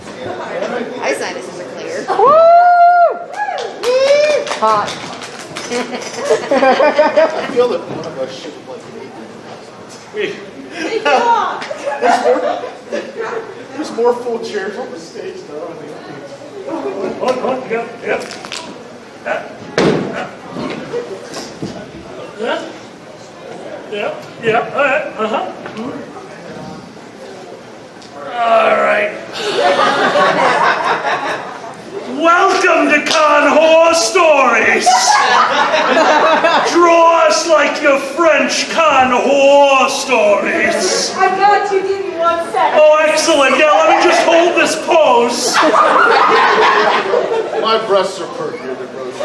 My sinuses are clear. Woo! Hot. I feel that one of us should have there's more full chairs on the stage though. All right. Welcome to Con Horror Stories. Draw us like your French Con Horror Stories. I got you. Give me 1 second. Oh, excellent. Yeah, let me just hold this pose. My breasts are perkier than Rose.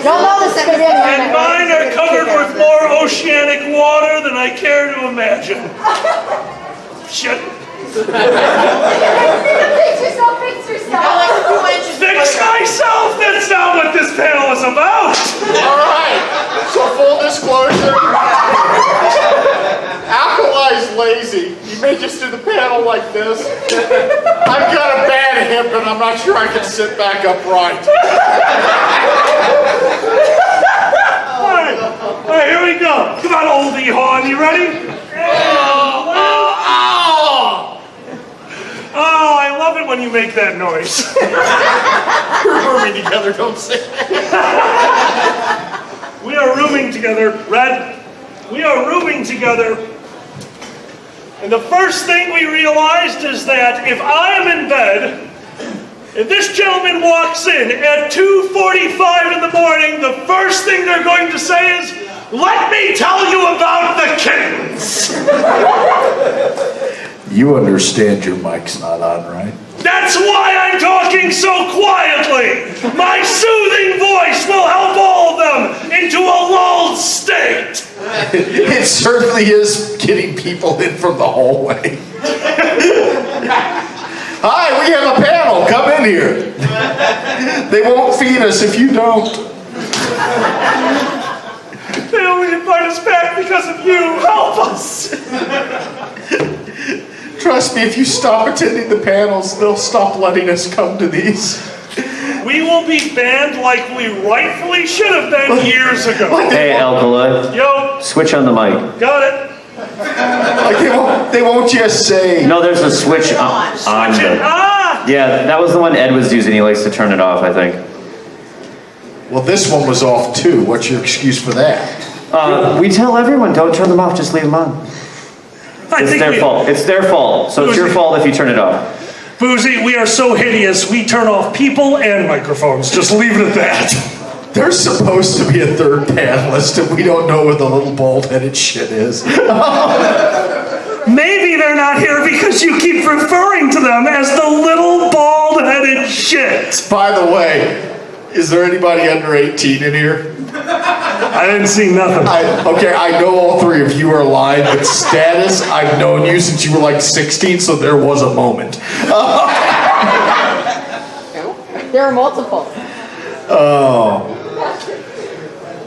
Y'all know this is going to be on the And internet, mine right? are covered with more oceanic water than I care to imagine. Shit. Fix yourself, fix yourself. Fix myself! That's not what this panel is about! Alright, so full disclosure. Alkali's lazy. He may just do the panel like this. I've got a bad hip and I'm not sure I can sit back upright. Alright, here we go. Come on, oldie hawn, you ready? Oh, I love it when you make that noise. We're rooming together, don't say that. We are rooming together, Red. We are rooming together. And the first thing we realized is that if I am in bed, if this gentleman walks in at 2:45 in the morning, the first thing they're going to say is, "Let me tell you about the kittens." You understand your mic's not on, right? That's why I'm talking so quietly. My soothing voice will help all of them into a lulled state. It certainly is getting people in from the hallway. Hi, we have a panel. Come in here. They won't feed us if you don't. They only invite us back because of you. Help us. Trust me, if you stop attending the panels, they'll stop letting us come to these. We will be banned like we rightfully should have been years ago. Hey, Alkali. Yo, Switch on the mic. got it. Like they won't just say. No, there's a switch on Switch it. the... Ah! Yeah, that was the one Ed was using. He likes to turn it off, I think. Well, this one was off too. What's your excuse for that? We tell everyone, don't turn them off, just leave them on. It's their fault. It's their fault. So it's your fault if you turn it off. Boozy, we are so hideous, we turn off people and microphones. Just leave it at that. There's supposed to be a third panelist, and we don't know where the little bald-headed shit is. Maybe they're not here because you keep referring to them as the little bald-headed shit. By the way, is there anybody under 18 in here? I didn't see nothing. Okay, I know all three of you are lying, but status, I've known you since you were like 16, so there was a moment. There are multiple. Oh.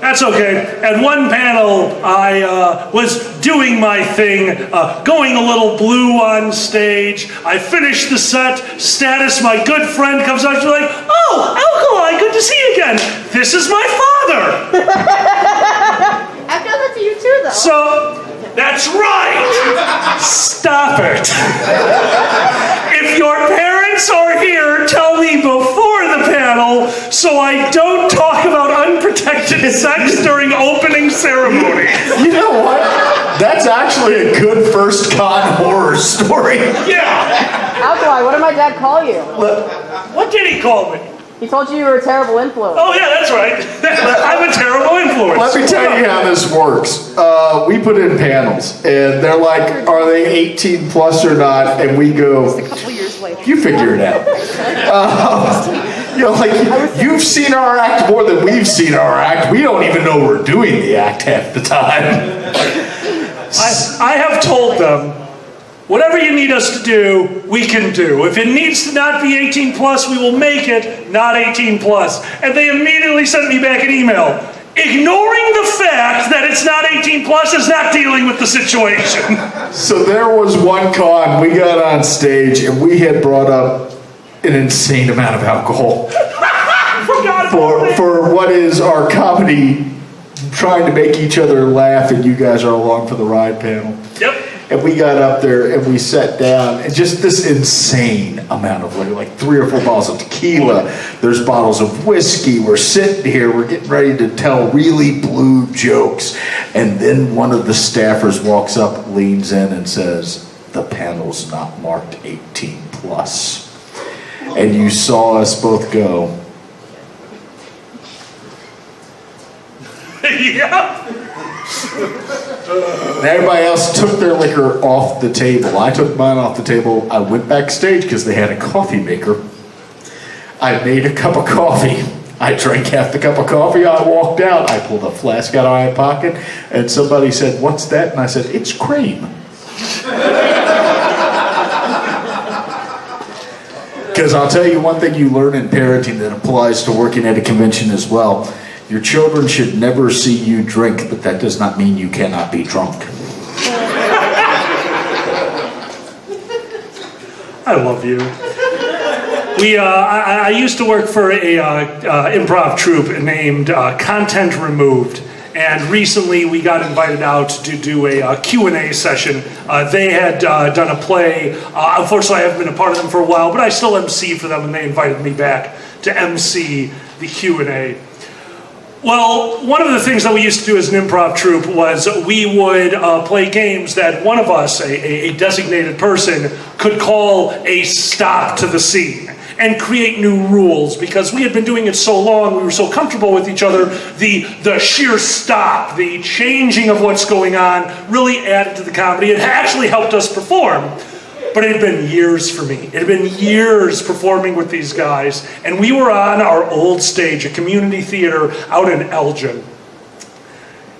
That's okay. At one panel, I was doing my thing, going a little blue on stage. I finished the set. Status, my good friend, comes up. She's like, "Oh, Alkali, good to see you again. This is my father." I've done that to you too, though. So, that's right. Stop it. If your parents are here, tell me before the panel so I don't talk about unprotected sex during opening ceremony. You know what? That's actually a good first con horror story. Yeah. Alkali, what did my dad call you? What did he call me? He told you you were a terrible influence. Oh, yeah, that's right. I'm a terrible influence. Let me tell you how this works. We put in panels, and they're like, are they 18 plus or not? And we go, A couple years later. you figure it out. You know, like, you've seen our act more than we've seen our act. We don't even know we're doing the act half the time. I have told them, whatever you need us to do, we can do. If it needs to not be 18 plus, we will make it not 18 plus. And they immediately sent me back an email. ignoring the fact that it's not 18 plus is not dealing with the situation. So there was one con, we got on stage and we had brought up an insane amount of alcohol for what is our comedy, trying to make each other laugh, and you guys are along for the ride panel. Yep. And we got up there and we sat down, and just this insane amount of liquor, like 3 or 4 bottles of tequila. There's bottles of whiskey. We're sitting here, we're getting ready to tell really blue jokes. And then one of the staffers walks up, leans in and says, "The panel's not marked 18 plus." And you saw us both go. Yeah. And everybody else took their liquor off the table. I took mine off the table. I went backstage because they had a coffee maker. I made a cup of coffee. I drank half the cup of coffee. I walked out. I pulled a flask out of my pocket, and somebody said, "What's that?" And I said, "It's cream." Because I'll tell you one thing you learn in parenting that applies to working at a convention as well. Your children should never see you drink, but that does not mean you cannot be drunk. I love you. I used to work for a improv troupe named Content Removed, and recently we got invited out to do a Q&A session. They had done a play. Unfortunately, I haven't been a part of them for a while, but I still MC for them, and they invited me back to MC the Q&A. Well, one of the things that we used to do as an improv troupe was we would play games that one of us, a designated person, could call a stop to the scene and create new rules, because we had been doing it so long, we were so comfortable with each other, the sheer stop, the changing of what's going on really added to the comedy. It actually helped us perform. But it had been years for me. It had been years performing with these guys. And we were on our old stage, a community theater out in Elgin.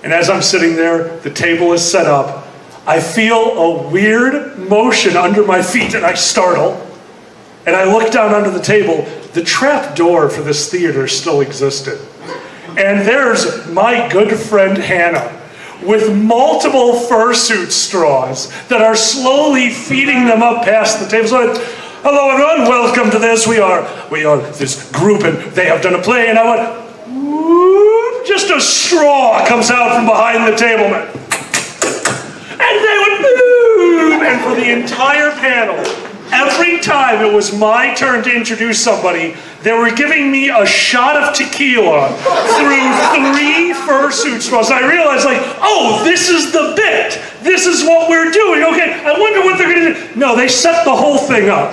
And as I'm sitting there, the table is set up. I feel a weird motion under my feet, and I startle. And I look down under the table. The trap door for this theater still existed. And there's my good friend Hannah, with multiple fursuit straws that are slowly feeding them up past the table. So hello everyone, welcome to this. We are this group, and they have done a play, and I went, whoop, just a straw comes out from behind the table. And they went, boom, and for the entire panel, every time it was my turn to introduce somebody, they were giving me a shot of tequila through 3 fursuit straws. I realized, oh, this is the bit. This is what we're doing. Okay, I wonder what they're going to do. No, they set the whole thing up.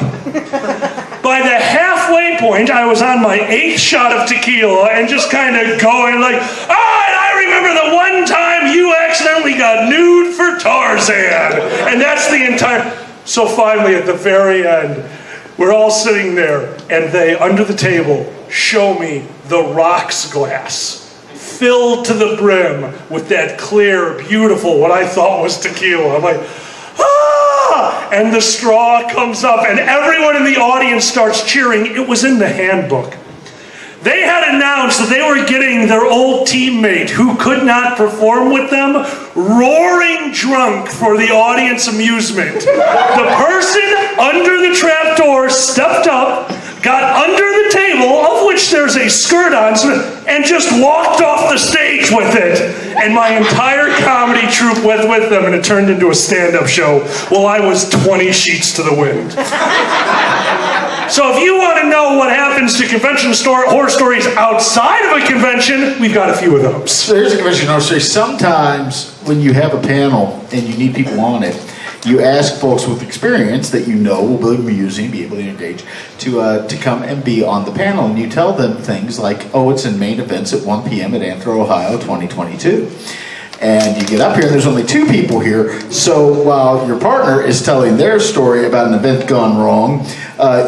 By the halfway point, I was on my 8th shot of tequila and just kind of going and I remember the one time you accidentally got nude for Tarzan. And that's the entire... So finally, at the very end, we're all sitting there, and they, under the table, show me the rocks glass, filled to the brim with that clear, beautiful, what I thought was tequila. I'm like, ah! And the straw comes up, and everyone in the audience starts cheering. It was in the handbook. They had announced that they were getting their old teammate, who could not perform with them, roaring drunk for the audience amusement. The person under the trapdoor stepped up, got under the table, of which there's a skirt on, and just walked off the stage with it. And my entire comedy troupe went with them, and it turned into a stand-up show while I was 20 sheets to the wind. So if you want to know what happens to convention horror stories outside of a convention, we've got a few of those. So here's a convention horror story. Sometimes when you have a panel and you need people on it, you ask folks with experience that you know will be amusing, be able to engage, to come and be on the panel. And you tell them things like, oh, it's in main events at 1 p.m. at AnthrOhio 2022. And you get up here and there's only 2 people here. So while your partner is telling their story about an event gone wrong,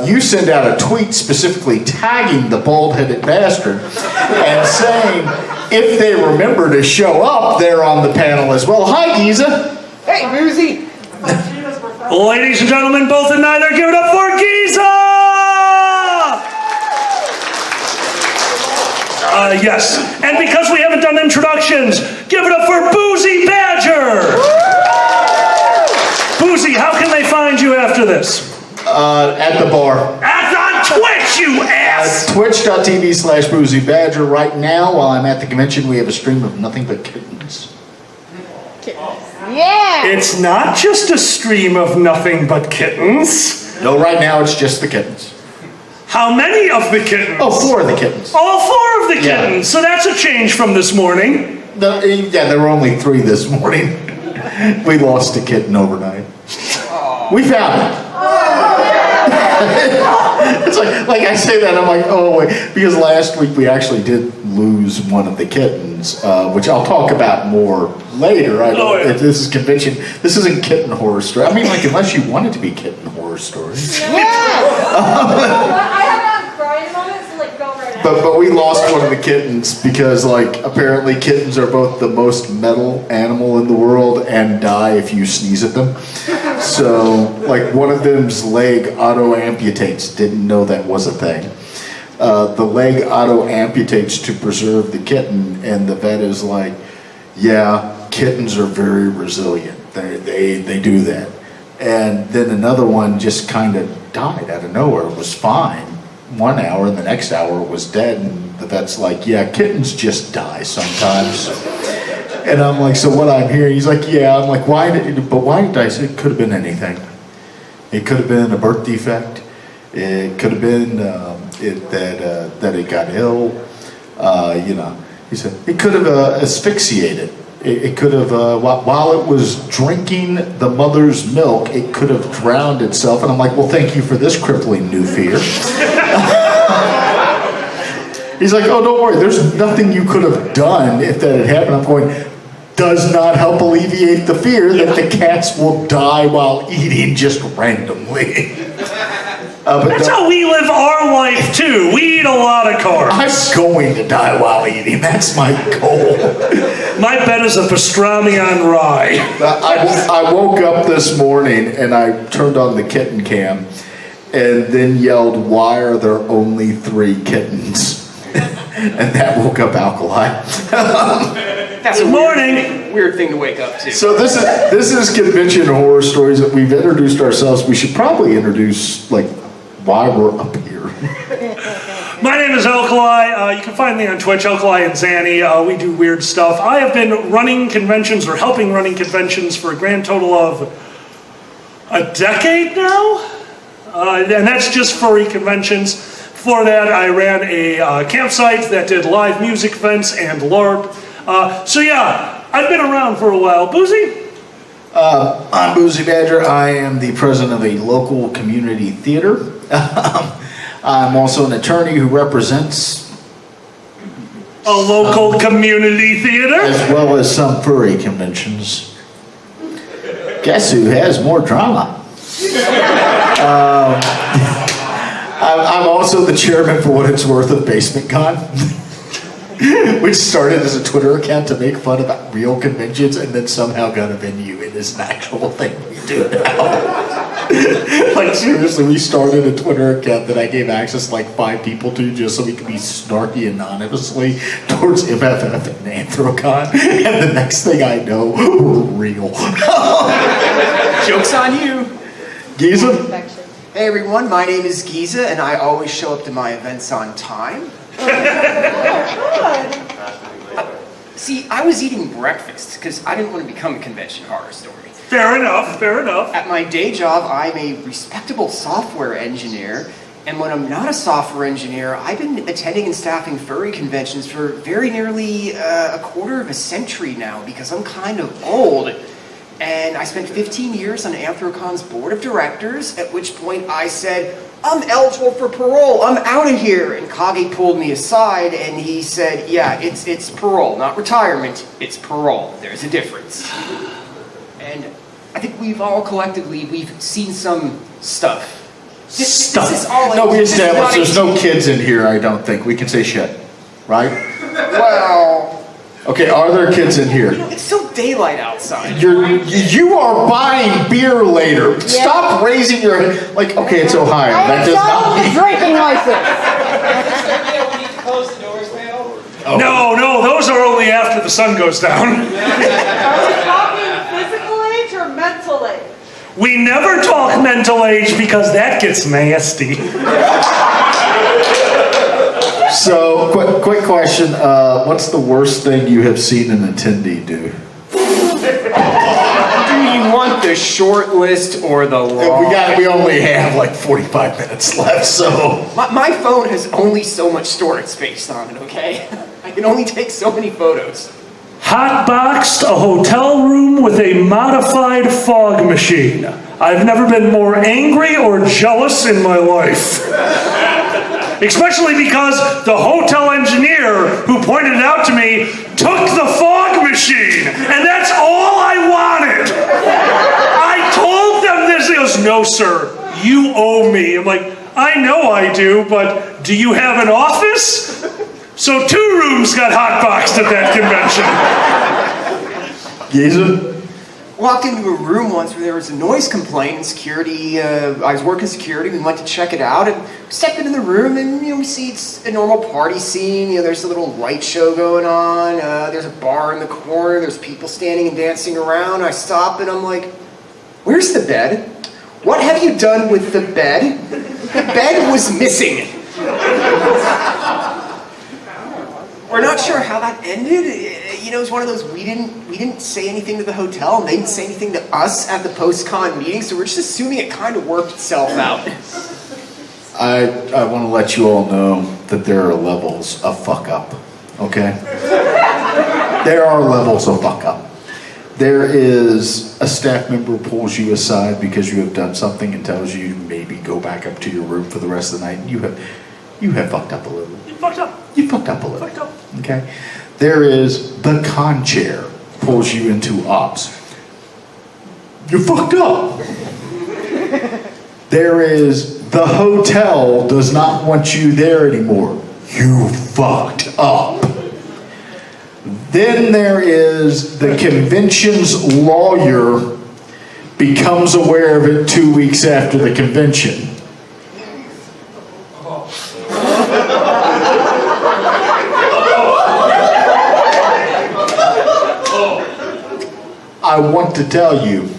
you send out a tweet specifically tagging the bald-headed bastard and saying, if they remember to show up, they're on the panel as well. Hi, Giza. Hey, Boozy. Ladies and gentlemen, both and neither, give it up for Giza! Yes. And because we haven't done introductions, give it up for Boozy Badger! Boozy, how can they find you after this? At the bar. On Twitch, you ass! Twitch.tv/BoozyBadger. Right now, while I'm at the convention, we have a stream of nothing but kittens. Yeah. It's not just a stream of nothing but kittens. No, right now it's just the kittens. How many of the kittens? Oh, 4 of the kittens. All 4 of the Yeah. kittens. So that's a change from this morning. Yeah, there were only 3 this morning. We lost a kitten overnight. We found it. It's like I say that, I'm like, oh wait, because last week we actually did lose one of the kittens, which I'll talk about more later. This is convention. This isn't kitten horror story. I mean, like, unless you want it to be kitten horror story. Yeah. I have a crying moment, so like go right now. But we lost one of the kittens because, like, apparently kittens are both the most metal animal in the world and die if you sneeze at them. So, like, one of them's leg auto-amputates. Didn't know that was a thing. The leg auto-amputates to preserve the kitten, and the vet is like, yeah, kittens are very resilient. They do that. And then another one just kind of died out of nowhere. It was fine 1 hour, and the next hour it was dead. And the vet's like, yeah, kittens just die sometimes. And I'm like, so what I'm hearing? He's like, yeah. I'm like, why did it die? I said, it could have been anything. It could have been a birth defect. It could have been that it got ill. He said it could have asphyxiated. It could have, while it was drinking the mother's milk, it could have drowned itself. And I'm like, well, thank you for this crippling new fear. He's like, oh, don't worry. There's nothing you could have done if that had happened. I'm going, does not help alleviate the fear that the cats will die while eating just randomly. That's how we live our life, too. We eat a lot of carbs. I'm going to die while eating. That's my goal. My bet is a pastrami on rye. I woke up this morning and I turned on the kitten cam and then yelled, why are there only 3 kittens? And that woke up Alkali. That's a weird thing to wake up to. So this is convention horror stories that we've introduced ourselves. We should probably introduce, like, why we're up here. My name is Alkali. You can find me on Twitch, Alkali and Zanny. We do weird stuff. I have been running conventions or helping running conventions for a grand total of a decade now. And that's just furry conventions. Before that, I ran a campsite that did live music events and LARP. So yeah, I've been around for a while. Boozy? I'm Boozy Badger. I am the president of a local community theater. I'm also an attorney who represents a local community theater? As well as some furry conventions. Guess who has more drama? I'm also the chairman, for what it's worth, of Basement Con. Which started as a Twitter account to make fun about real conventions and then somehow got a venue. It is an actual thing we do now. Like, seriously, we started a Twitter account that I gave access to like 5 people to just so we could be snarky anonymously towards MFF and AnthrOhio. And the next thing I know, we're real. Joke's on you. Giza? Hey everyone, my name is Giza and I always show up to my events on time. See, I was eating breakfast because I didn't want to become a convention horror story. Fair enough, fair enough. At my day job, I'm a respectable software engineer, and when I'm not a software engineer, I've been attending and staffing furry conventions for very nearly a quarter of a century now because I'm kind of old. And I spent 15 years on AnthrOhio's board of directors, at which point I said, I'm eligible for parole, I'm out of here. And Kage pulled me aside and he said, yeah, it's parole, not retirement, it's parole. There's a difference. And I think we've all collectively, we've seen some stuff. This is all no, we established there's no kids in here, I don't think. We can say shit, right? Well... Okay, are there kids in here? You know, it's still daylight outside. You are buying beer later. Yeah. Stop raising your... Like, okay, it's Ohio. That does not mean... drinking license. We need to close the doors now. No, those are only after the sun goes down. Are we talking physical age or mental age? We never talk mental age because that gets nasty. So, quick question. What's the worst thing you have seen an attendee do? Do you want the short list or the long? We only have like 45 minutes left, so. My phone has only so much storage space on it, okay? I can only take so many photos. Hotboxed a hotel room with a modified fog machine. I've never been more angry or jealous in my life. Especially because the hotel engineer who pointed it out to me took the fog machine, and that's all I wanted. I told them this. He goes, "No, sir, you owe me." I'm like, "I know I do, but do you have an office?" So 2 rooms got hotboxed at that convention. Geezer? Walked into a room once where there was a noise complaint, and security, I was working security, we went to check it out, and stepped into the room, and we see it's a normal party scene, there's a little light show going on, there's a bar in the corner, there's people standing and dancing around. I stop and I'm like, "Where's the bed? What have you done with the bed?" The bed was missing. We're not sure how that ended. It was one of those, we didn't say anything to the hotel, and they didn't say anything to us at the post-con meeting, so we're just assuming it kind of worked itself out. I want to let you all know that there are levels of fuck up, okay? There are levels of fuck up. There is a staff member pulls you aside because you have done something and tells you maybe go back up to your room for the rest of the night. You have fucked up a little. You fucked up. You fucked up a little. Fucked up. Okay? There is the con chair pulls you into ops. You fucked up. There is the hotel does not want you there anymore. You fucked up. Then there is the convention's lawyer becomes aware of it 2 weeks after the convention. I want to tell you,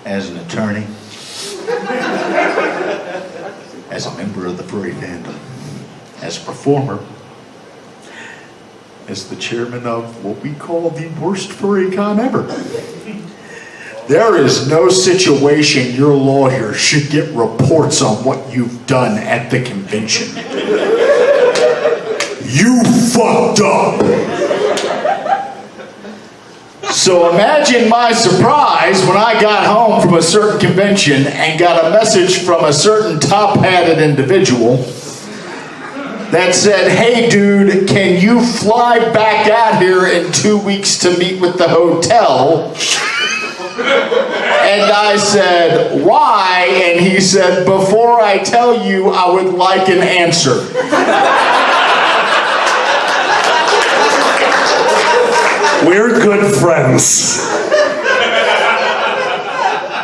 as an attorney, as a member of the furry fandom, as a performer, as the chairman of what we call the worst furry con ever, there is no situation your lawyer should get reports on what you've done at the convention. You fucked up. So imagine my surprise when I got home from a certain convention and got a message from a certain top-hatted individual that said, "Hey dude, can you fly back out here in 2 weeks to meet with the hotel?" And I said, "Why?" And he said, "Before I tell you, I would like an answer." We're good friends.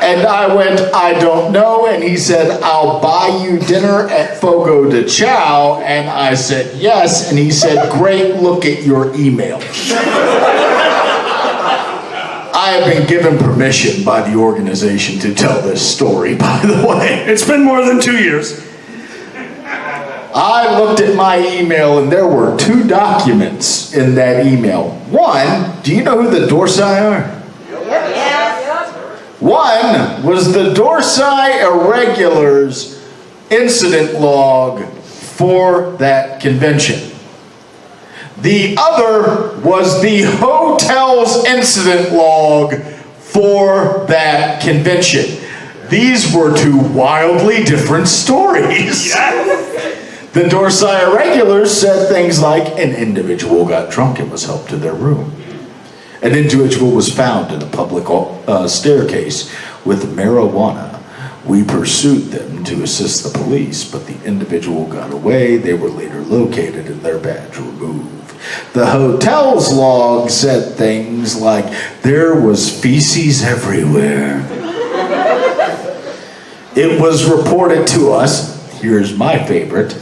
And I went, "I don't know." And he said, "I'll buy you dinner at Fogo de Chao." And I said, "Yes." And he said, "Great, look at your email." I have been given permission by the organization to tell this story, by the way. It's been more than 2 years. I looked at my email and there were 2 documents in that email. One, do you know who the Dorsai are? One was the Dorsai Irregulars incident log for that convention. The other was the hotel's incident log for that convention. These were 2 wildly different stories. The Dorsai Irregulars said things like, an individual got drunk and was helped to their room. An individual was found in a public staircase with marijuana. We pursued them to assist the police, but the individual got away. They were later located and their badge removed. The hotel's log said things like, there was feces everywhere. It was reported to us, here's my favorite,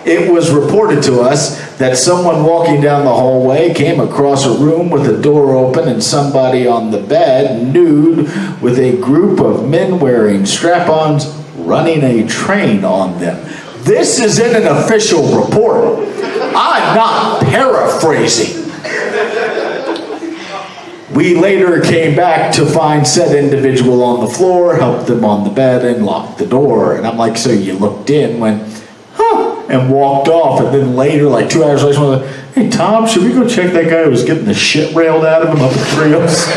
it was reported to us that someone walking down the hallway came across a room with a door open and somebody on the bed, nude, with a group of men wearing strap-ons running a train on them. This is in an official report. I'm not paraphrasing. We later came back to find said individual on the floor, helped them on the bed, and locked the door. And I'm like, so you looked in, went, huh, and walked off. And then later, like 2 hours later, I was like, hey, Tom, should we go check that guy who was getting the shit railed out of him up at Trios?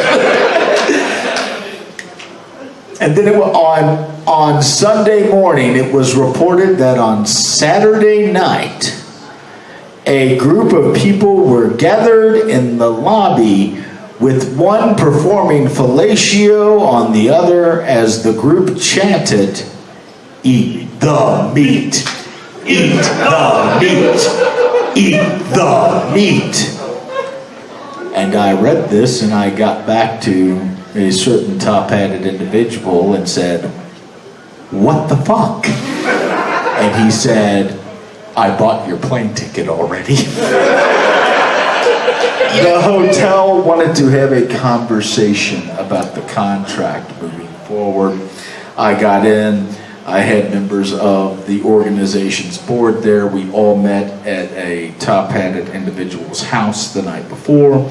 And then on Sunday morning, it was reported that on Saturday night, a group of people were gathered in the lobby with one performing fellatio on the other as the group chanted, "Eat the meat, eat the meat, eat the meat." And I read this and I got back to a certain top-hatted individual and said, "What the fuck?" And he said, "I bought your plane ticket already." The hotel wanted to have a conversation about the contract moving forward. I got in. I had members of the organization's board there. We all met at a top-hatted individual's house the night before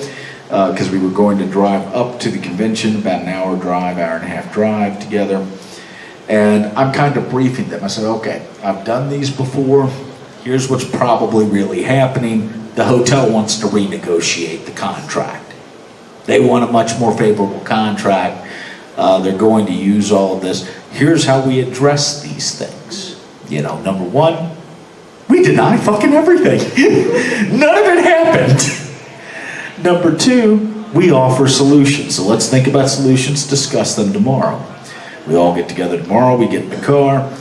because we were going to drive up to the convention, about an hour drive, hour and a half drive together. And I'm kind of briefing them. I said, okay, I've done these before. Here's what's probably really happening. The hotel wants to renegotiate the contract. They want a much more favorable contract. They're going to use all of this. Here's how we address these things. You know, number one, we deny fucking everything. None of it happened. Number two, we offer solutions. So let's think about solutions, discuss them tomorrow. We all get together tomorrow, we get in the car.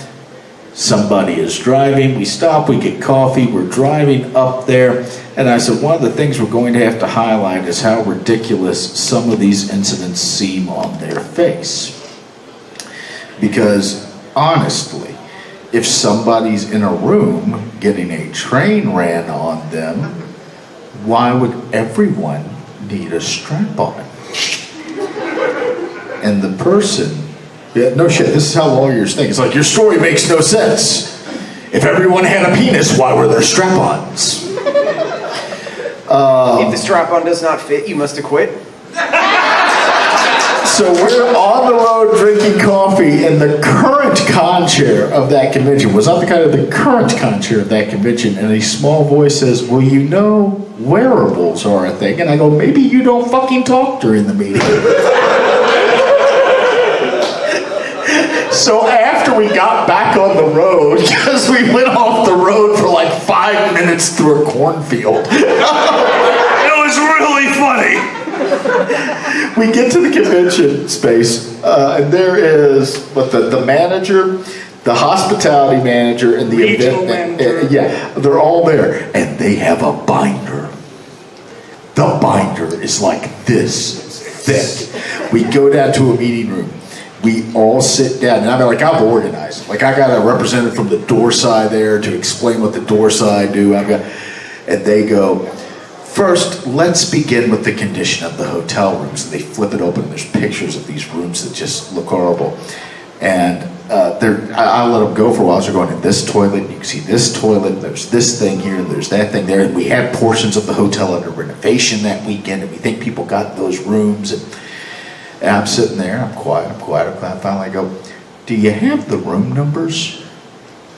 Somebody is driving, we stop, we get coffee, we're driving up there. And I said, one of the things we're going to have to highlight is how ridiculous some of these incidents seem on their face. Because, honestly, if somebody's in a room getting a train ran on them, why would everyone need a strap on? And the person, yeah, no shit, this is how lawyers think. It's like, your story makes no sense. If everyone had a penis, why were there strap-ons? If the strap-on does not fit, you must acquit. So we're on the road drinking coffee, and the current con-chair of that convention was not the kind of the current con-chair of that convention, and a small voice says, well, you know, wearables are a thing. And I go, maybe you don't fucking talk during the meeting. So after we got back on the road, because we went off the road for like 5 minutes through a cornfield. It was really funny. We get to the convention space, and there is the manager, the hospitality manager, and the Regional event manager. yeah, they're all there, and they have a binder. The binder is like this thick. We go down to a meeting room. We all sit down, and I'm I'm organized. Like, I got a representative from the door side there to explain what the door side do. And they go, first, let's begin with the condition of the hotel rooms. And they flip it open, and there's pictures of these rooms that just look horrible. And I let them go for a while. So they're going in this toilet, and you can see this toilet, and there's this thing here, and there's that thing there. And we had portions of the hotel under renovation that weekend, and we think people got those rooms. And I'm sitting there, I'm quiet. Finally I go, do you have the room numbers?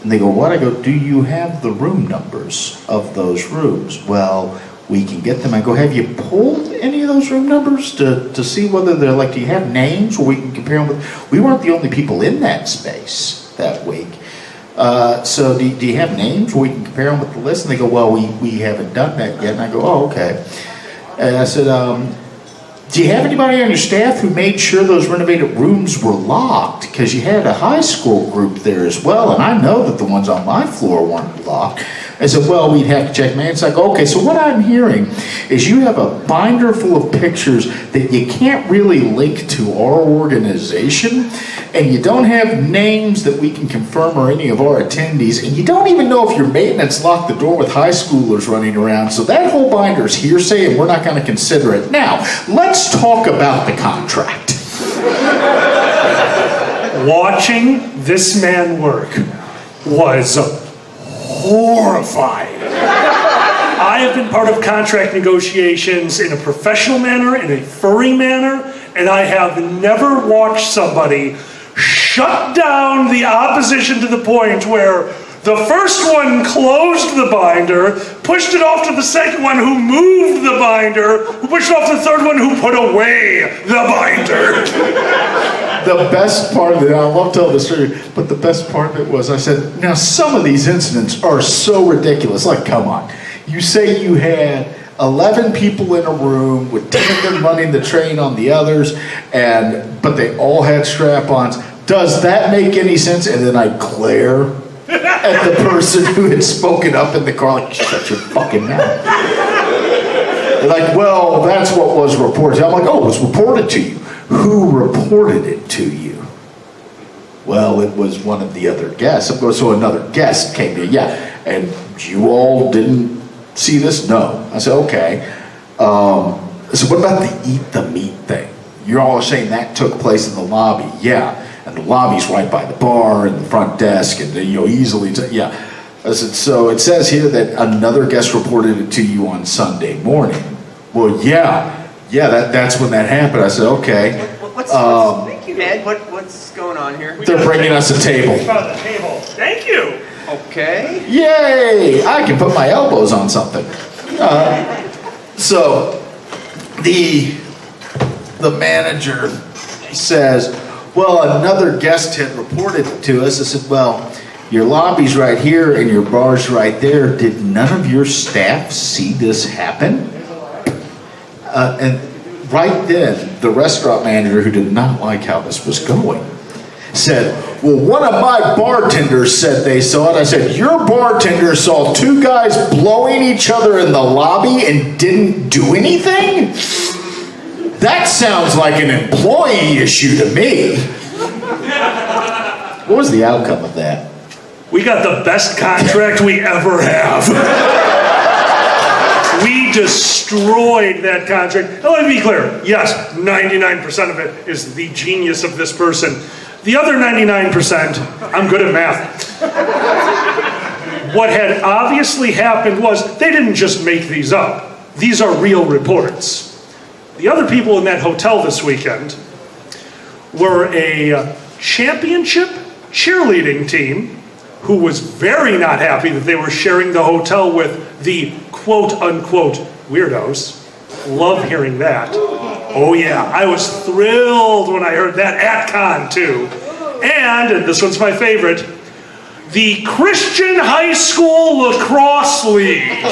And they go, what? I go, do you have the room numbers of those rooms? Well, we can get them. I go, have you pulled any of those room numbers to see whether they're like, do you have names where we can compare them with? We weren't the only people in that space that week. So do you have names where we can compare them with the list? And they go, well, we haven't done that yet. And I go, oh, okay. And I said, do you have anybody on your staff who made sure those renovated rooms were locked? Because you had a high school group there as well, and I know that the ones on my floor weren't locked. I said, well, we'd have to check man. It's like, okay, so what I'm hearing is you have a binder full of pictures that you can't really link to our organization, and you don't have names that we can confirm or any of our attendees, and you don't even know if your maintenance locked the door with high schoolers running around, so that whole binder is hearsay, and we're not going to consider it. Now, let's talk about the contract. Watching this man work was horrifying. I have been part of contract negotiations in a professional manner, in a furry manner, and I have never watched somebody shut down the opposition to the point where the first one closed the binder, pushed it off to the second one who moved the binder, who pushed it off to the third one who put away the binder. The best part of it, I love telling the story, but the best part of it was I said, now some of these incidents are so ridiculous. Like, come on. You say you had 11 people in a room with 10 of them running the train on the others, but they all had strap-ons. Does that make any sense? And then I glare at the person who had spoken up in the car, like, shut your fucking mouth. They're like, well, that's what was reported. I'm like, oh, it was reported to you. Who reported it to you? Well, it was one of the other guests. So another guest came to, yeah, and you all didn't see this? No. I said, okay. So what about the eat the meat thing? You're all saying that took place in the lobby. Yeah. And the lobby's right by the bar and the front desk, and easily, yeah. I said, so it says here that another guest reported it to you on Sunday morning. Well, yeah, that's when that happened. I said, okay. Thank you, Ed. What's going on here? They're bringing us a table. Thank you. Okay. Yay! I can put my elbows on something. So the manager says, well, another guest had reported it to us. I said, well, your lobby's right here and your bar's right there. Did none of your staff see this happen? And right then, the restaurant manager, who did not like how this was going, said, well, one of my bartenders said they saw it. I said, your bartender saw two guys blowing each other in the lobby and didn't do anything? That sounds like an employee issue to me. What was the outcome of that? We got the best contract we ever have. We destroyed that contract. Now, let me be clear. Yes, 99% of it is the genius of this person. The other 99%, I'm good at math. What had obviously happened was they didn't just make these up. These are real reports. The other people in that hotel this weekend were a championship cheerleading team who was very not happy that they were sharing the hotel with the quote-unquote weirdos. Love hearing that. Oh yeah, I was thrilled when I heard that at Con too. And this one's my favorite, the Christian High School Lacrosse League.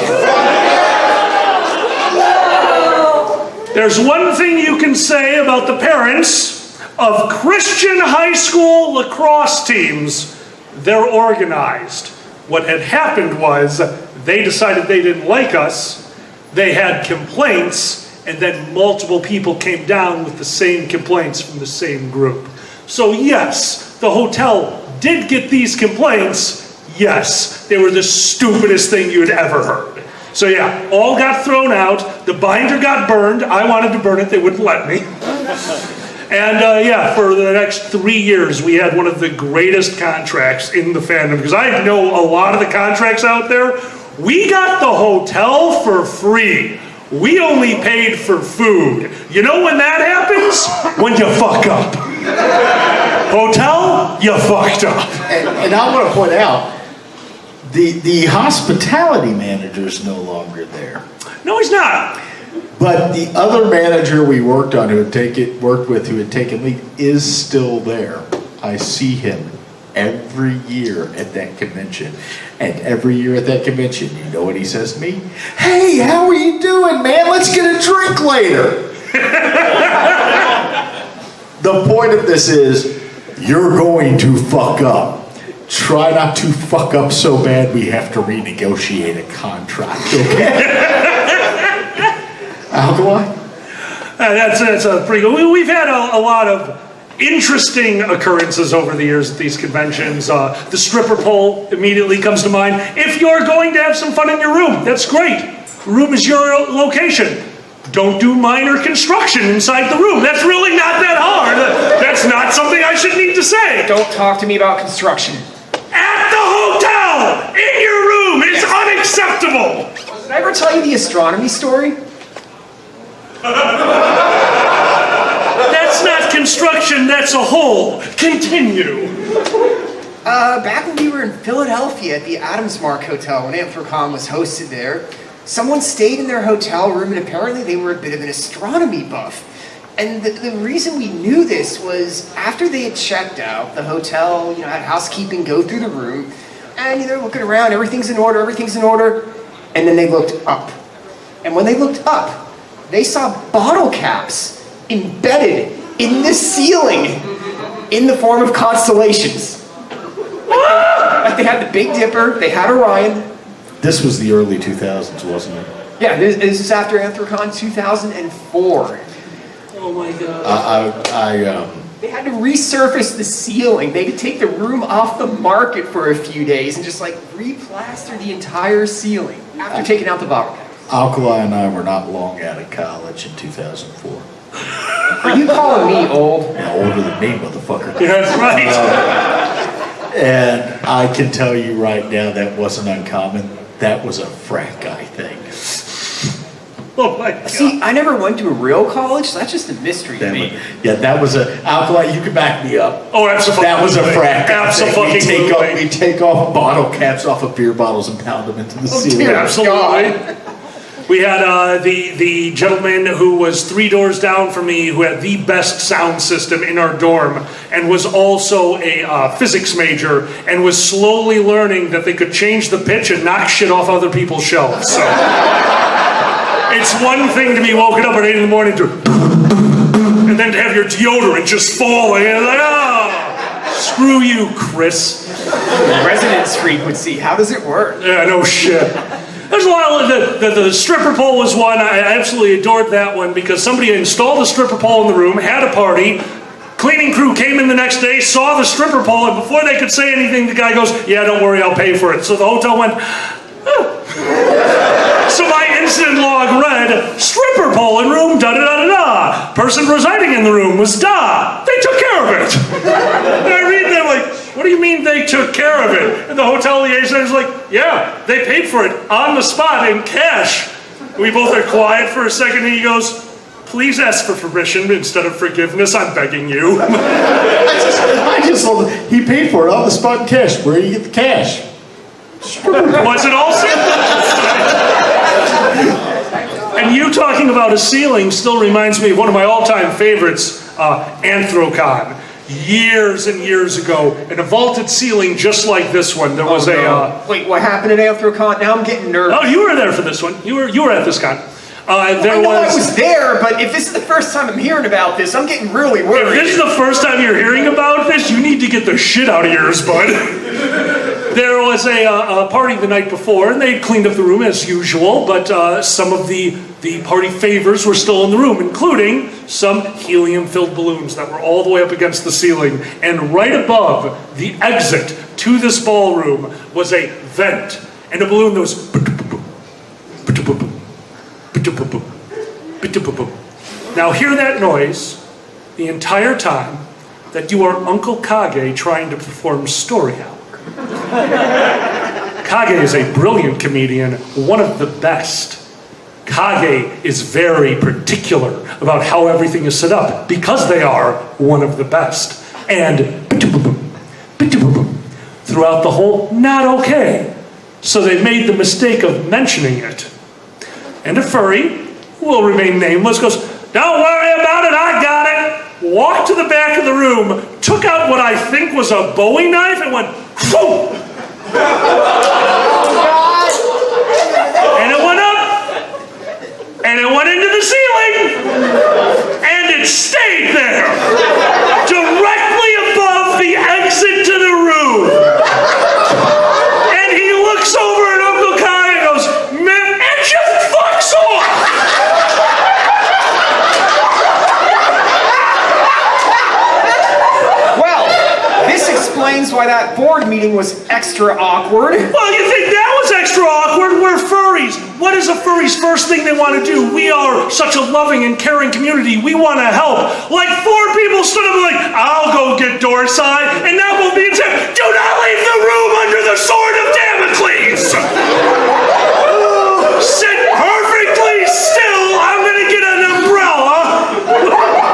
There's one thing you can say about the parents of Christian high school lacrosse teams. They're organized. What had happened was they decided they didn't like us. They had complaints, and then multiple people came down with the same complaints from the same group. So yes, the hotel did get these complaints. Yes, they were the stupidest thing you had ever heard. So yeah, all got thrown out. The binder got burned. I wanted to burn it. They wouldn't let me. And yeah, for the next 3 years, we had one of the greatest contracts in the fandom. Because I know a lot of the contracts out there. We got the hotel for free. We only paid for food. You know when that happens? When you fuck up. Hotel, you fucked up. And I want to point out, the hospitality manager is no longer there. No, he's not. But the other manager we worked with, who had taken leave, is still there. I see him every year at that convention. And every year at that convention, you know what he says to me? Hey, how are you doing, man? Let's get a drink later. The point of this is, you're going to fuck up. try not to fuck up so bad we have to renegotiate a contract, okay? Alkali? That's a pretty good. We've had a lot of interesting occurrences over the years at these conventions. The stripper pole immediately comes to mind. If you're going to have some fun in your room, that's great. Room is your location. Don't do minor construction inside the room. That's really not that hard. That's not something I should need to say. Don't talk to me about construction. At the hotel! In your room! It's unacceptable! Did I ever tell you the astronomy story? That's not construction, that's a hole. Continue. Back when we were in Philadelphia at the Adams Mark Hotel, when AnthrOhio was hosted there, someone stayed in their hotel room and apparently they were a bit of an astronomy buff. And the reason we knew this was after they had checked out, the hotel, had housekeeping go through the room, and they're looking around, everything's in order, and then they looked up. And when they looked up, they saw bottle caps embedded in the ceiling in the form of constellations. Like they had the Big Dipper, they had Orion. This was the early 2000s, wasn't it? Yeah, this is after AnthrOhio 2004. Oh my God. They had to resurface the ceiling. They could take the room off the market for a few days and just replaster the entire ceiling after taking out the bottle cap. Alkali and I were not long out of college in 2004. Are you calling me old? Yeah, older than me, motherfucker. Yeah, that's right. And I can tell you right now that wasn't uncommon. That was a frat guy thing. Oh my God. See, I never went to a real college, so that's just a mystery to me. That was a Alkali. You can back me up. Oh, absolutely. That was a frat guy thing. Absolutely. We take off bottle caps off of beer bottles and pound them into the ceiling. dear. Absolutely. We had the gentleman who was 3 doors down from me who had the best sound system in our dorm and was also a physics major and was slowly learning that they could change the pitch and knock shit off other people's shelves. So it's one thing to be woken up at 8 in the morning to and then to have your deodorant just fall and you're like, oh, screw you, Chris. Resonance frequency, how does it work? Yeah, no shit. There's a lot of the stripper pole was one. I absolutely adored that one because somebody installed the stripper pole in the room, had a party. Cleaning crew came in the next day, saw the stripper pole, and before they could say anything, the guy goes, "Yeah, don't worry, I'll pay for it." So the hotel went, oh. So my incident log read, stripper pole in room, da-da-da-da-da. Person residing in the room was da. They took care of it. And I read that like, what do you mean they took care of it? And the hotel liaison is like, yeah, they paid for it on the spot in cash. We both are quiet for a second and he goes, please ask for permission instead of forgiveness, I'm begging you. I just told him, he paid for it on the spot in cash. Where do you get the cash? Was it also? And you talking about a ceiling still reminds me of one of my all-time favorites, AnthrOhio. Years and years ago, in a vaulted ceiling just like this one, there was Wait, what happened at AnthrOhio? Now I'm getting nervous. Oh, you were there for this one. You were at this con. I was there, but if this is the first time I'm hearing about this, I'm getting really worried. If this is the first time you're hearing about this, you need to get the shit out of yours, bud. There was a party the night before, and they cleaned up the room as usual, but some of the party favors were still in the room, including some helium-filled balloons that were all the way up against the ceiling. And right above the exit to this ballroom was a vent, and a balloon that was... Now hear that noise the entire time that you are Uncle Kage trying to perform story hour. Kage is a brilliant comedian, one of the best. Kage is very particular about how everything is set up because they are one of the best. And throughout the whole, not okay. So they made the mistake of mentioning it. And a furry, who will remain nameless, goes, don't worry about it, I got it. Walked to the back of the room, took out what I think was a Bowie knife and went, whoo! And it went up, and it went into the ceiling, and it stayed there, directly above the exit to the room. explains why that board meeting was extra awkward. Well, you think that was extra awkward? We're furries. What is a furry's first thing they want to do? We are such a loving and caring community. We want to help. Like 4 people stood up and like, I'll go get Dorsai, and that will be it. Do not leave the room under the sword of Damocles. Sit perfectly still. I'm going to get an umbrella.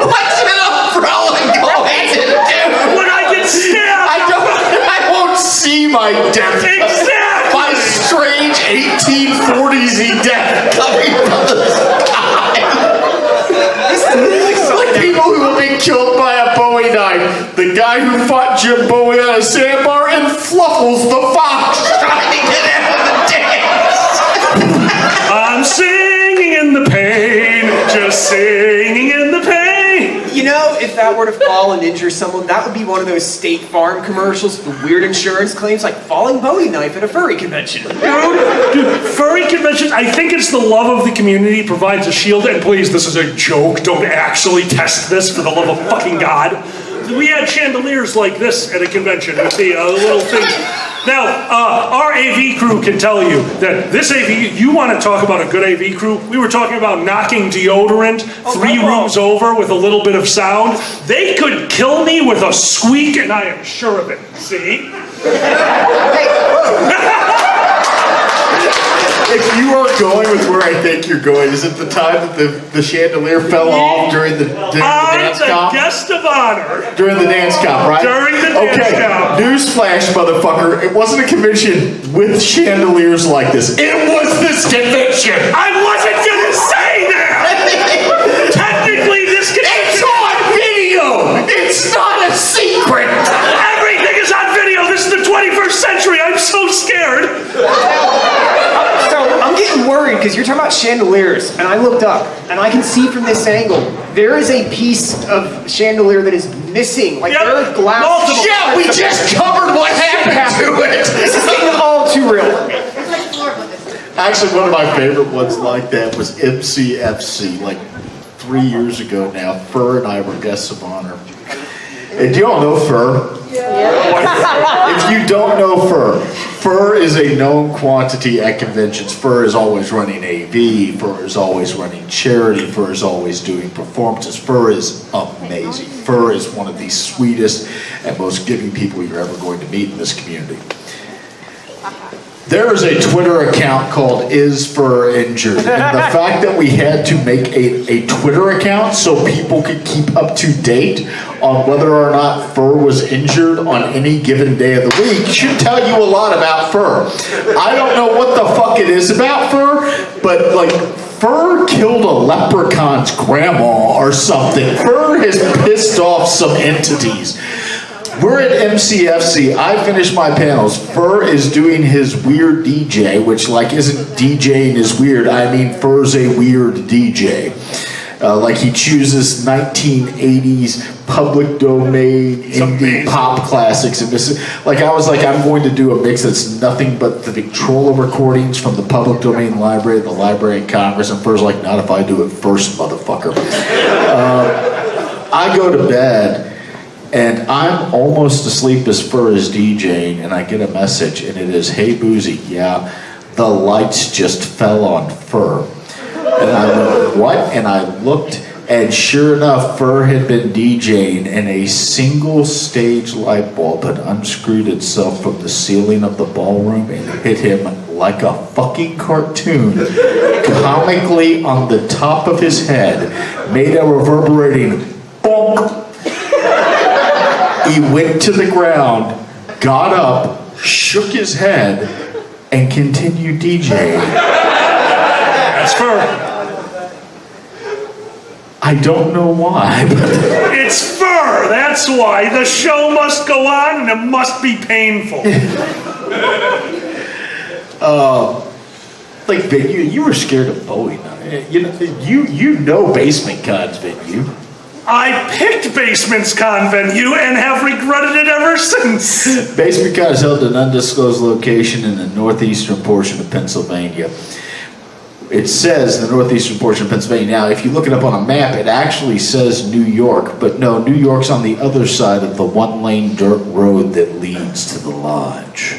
What's an umbrella going to do? When I get stabbed. I won't see my death. Exactly. My strange 1840s death coming from the sky. Like people who have been killed by a Bowie knife. The guy who fought Jim Bowie on a sandbar and Fluffles the fox trying to get out of the dance. I'm singing in the pain, just singing in the pain. You know, if that were to fall and injure someone, that would be one of those State Farm commercials with weird insurance claims like falling Bowie knife at a furry convention. Dude, furry conventions, I think it's the love of the community provides a shield. And please, this is a joke. Don't actually test this for the love of fucking God. We had chandeliers like this at a convention with the little thing. Now, our AV crew can tell you that this AV, you want to talk about a good AV crew? We were talking about knocking deodorant 3 rooms over with a little bit of sound. They could kill me with a squeak, and I am sure of it. See? If you are going with where I think you're going, is it the time that the chandelier fell off during the dance comp? Guest of honor. During the dance comp, right? During the dance comp. Newsflash, motherfucker. It wasn't a convention with chandeliers like this. It was this convention. I wasn't gonna say that! Technically, this convention... It's on video! It's not a secret! Everything is on video! This is the 21st century! I'm so scared! So I'm getting worried because you're talking about chandeliers, and I looked up, and I can see from this angle, there is a piece of chandelier that is missing. Like Yep. there are glass. Multiple. Yeah, we just covered what happened to it! This is getting all too real for me. Actually, one of my favorite ones like that was MCFC, like 3 years ago now. Fur and I were guests of honor. And do you all know Fur? If you don't know Fur is a known quantity at conventions. Fur is always running AV, Fur is always running charity, Fur is always doing performances. Fur is amazing. Fur is one of the sweetest and most giving people you're ever going to meet in this community. There is a Twitter account called Is Fur Injured, and the fact that we had to make a Twitter account so people could keep up to date on whether or not Fur was injured on any given day of the week should tell you a lot about Fur. I don't know what the fuck it is about Fur, but like Fur killed a leprechaun's grandma or something. Fur has pissed off some entities. We're at MCFC. I finished my panels. Fur is doing his weird DJ, which like isn't DJing is weird. I mean, Fur's a weird DJ. Like he chooses 1980s public domain indie pop classics and this. Like I was like, I'm going to do a mix that's nothing but the Victrola recordings from the public domain library, the Library of Congress. And Fur's like, not if I do it first, motherfucker. I go to bed. And I'm almost asleep as Fur is DJing, and I get a message, and it is, "Hey Boozy, yeah, the lights just fell on Fur." And I went, "What?" And I looked, and sure enough, Fur had been DJing, and a single stage light bulb had unscrewed itself from the ceiling of the ballroom and hit him like a fucking cartoon, comically on the top of his head, made a reverberating bonk. He went to the ground, got up, shook his head, and continued DJing. That's Fur. I don't know why, but It's Fur. That's why. The show must go on, and it must be painful. like Vin, you were scared of Bowie. You know Basement Cons, Vin, you. I picked Basement's Con venue and have regretted it ever since. Basement Con is held in an undisclosed location in the northeastern portion of Pennsylvania. It says the northeastern portion of Pennsylvania. Now, if you look it up on a map, it actually says New York, but no, New York's on the other side of the one-lane dirt road that leads to the lodge.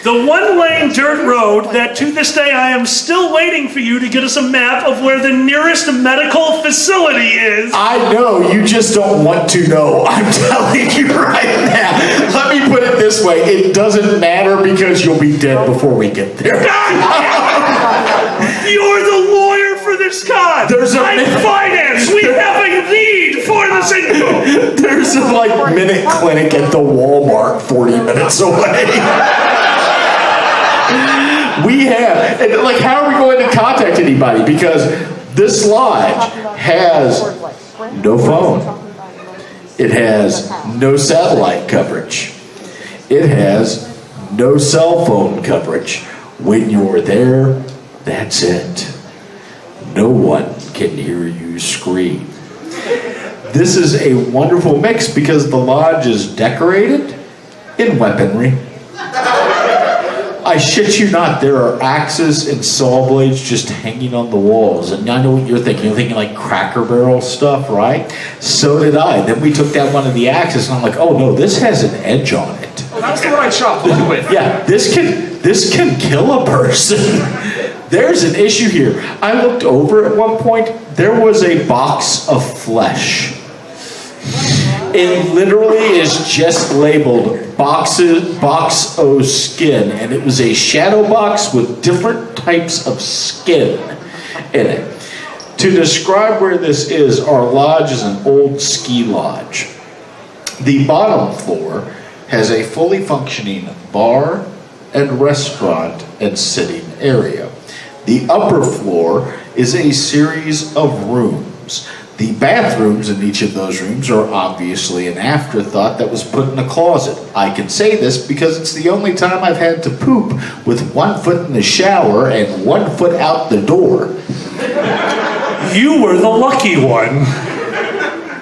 The one-lane dirt road that to this day I am still waiting for you to get us a map of where the nearest medical facility is. I know, you just don't want to know. I'm telling you right now. Let me put it this way. It doesn't matter because you'll be dead before we get there. You're the lawyer for this con. I'm finance. We have a need for this info. There's a minute clinic at the Walmart 40 minutes away. We have, and how are we going to contact anybody? Because this lodge has no phone. It has no satellite coverage. It has no cell phone coverage. When you're there, that's it. No one can hear you scream. This is a wonderful mix because the lodge is decorated in weaponry. I shit you not, there are axes and saw blades just hanging on the walls. And I know what you're thinking. You're thinking Cracker Barrel stuff, right? So did I. Then we took down one of the axes and I'm like, oh no, this has an edge on it. Oh, that's the one I chopped wood with. Yeah, this can kill a person. There's an issue here. I looked over at one point, there was a box of flesh. It literally is just labeled box o skin, and it was a shadow box with different types of skin in it. To describe where this is, our lodge is an old ski lodge. The bottom floor has a fully functioning bar and restaurant and sitting area. The upper floor is a series of rooms. The bathrooms in each of those rooms are obviously an afterthought that was put in a closet. I can say this because it's the only time I've had to poop with 1 foot in the shower and 1 foot out the door. You were the lucky one.